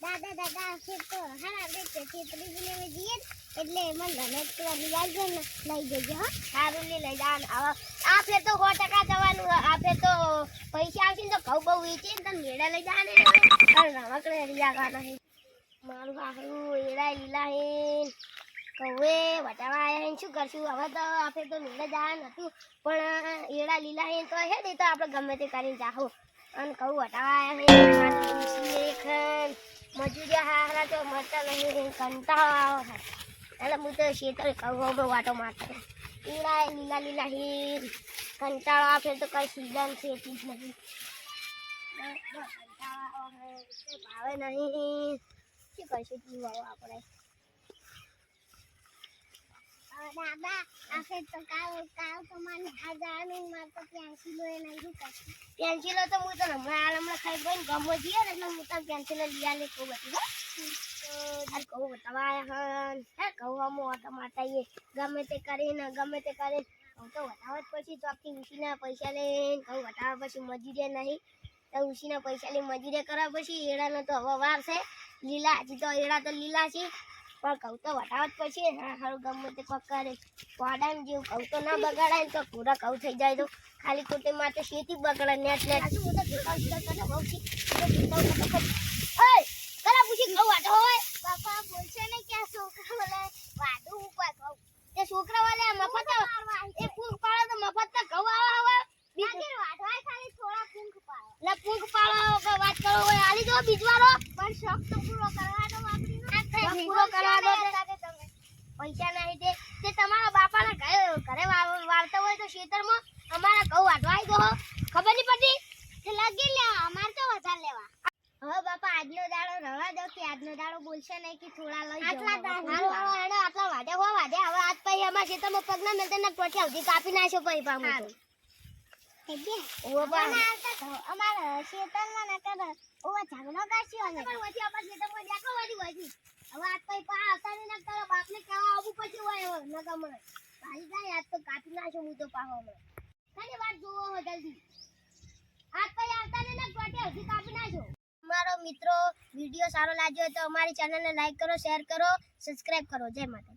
દાદા દાદા છે તો હા આપણે છેતરી ને જઈએ એટલે મન ગમે તો લઈ જજો ને લઈ જજો હો સારું લઈ જાન આ ફેર તો 100% જવાનું આ ફેર તો પૈસા આવશે તો ઘઉં બહુ વેચીને તમે મેળા લઈ જાને રમકડે રિયા ગાના મારું આખું એડા લીલા હે કૌવે વટાવા આયા શું કરશું હવે તો આપણે તો મેળા જવાનું હતું પણ એડા લીલા હે તો હે ને તો આપણે ગમે તે કરીને જાહો અને કહું વટાવા આયા હે મજૂરિયા હારા તો મળતા નહીં કંટાળો આવે એટલે હું તો શેતર કહું વાટો મારતો એડા લીલા લીલા હે કંટાળો આવે તો કઈ સીઝન છે જ નહીં ભાવે નહીં શું કરશું પીવા આપણે દાદા આખે તો કાવ તો મને હજારનું માર તો પેન્સિલો એ નહીં રૂકા પેન્સિલો તો હું તો હમણાં ખાઈ ગઈ ગમો જીએ એટલે હું તો પેન્સિલો લઈ આલે કો બતી અરે કહું બતાવાયા હે કહું હમ ઓટો મારતા ગમે તે કરીને હું તો વટાવત પછી ચોકથી ઉસીના પૈસા લઈને કહું વટાવા પછી મજૂરી નહીં તો ઉસીના પૈસા લઈને મજૂરી કરવા પછી એડાનો તો હવે વાર છે લીલા હજી તો એડા તો લીલા છે પણ કહું તો વટાવત પછી હા સારું ગમે તે કોક કરે પાડાને જેવું કહું તો ના બગાડાય તો પૂરા કહું થઈ જાય તો ખાલી ખોટે માટે શેતી બગડે નેટ હું તો કરા પૂછી કહું વાટો હોય બાપા બોલશે ને ક્યાં છોકરા બોલે વાડું ઉપર કહું એ છોકરા વાલે મફત એ પૂંખ પાડો તો મફત તો ઘઉં આવા બીજી વાટવાય ખાલી થોડા પૂંખ પાડો લે પૂંખ પાડો વાત કરો હોય આલી જો બીજવારો પણ શોખ તો પૂરો કરવા દો આપણી પૂરો કરવા દો પૈસા નહીં તે તમારા બાપાના ઘરે વાળતા હોય તો ખેતરમાં અમારા ઘઉં વાટવાઈ ગયો ખબર નહીં પડતી તે લગી લેવા અમાર તો વધારે લેવા હવે બાપા આજનો દાડો રવા દો કે આજનો દાડો બોલશે નહીં કે થોડા લઈ આટલા વાડે હો વાડે હવે આજ પછી અમારા ખેતરમાં પગના મેલતા ને ટોટી આવતી કાપી નાખ્યો પછી પામો અમારા ખેતરમાં ના કરે ઓવા ઝઘડો કાશ્યો ને પણ વધી આપણા ખેતરમાં દેખો વધી હવે આજ પછી પા આવતા ને ના તારા બાપને કહેવા આવું પછી હોય ન ગમે ભાઈ જાય આજ તો કાપી નાખ્યો હું તો પાહો હમણાં કઈ વાત જોવો હો જલ્દી આજ પછી આવતા ને ના ટોટી આવતી કાપી નાખ્યો મારો મિત્રો વિડિયો સારો લાગ્યો તો અમારી ચેનલને લાઈક કરો શેર કરો સબસ્ક્રાઇબ કરો જય માતા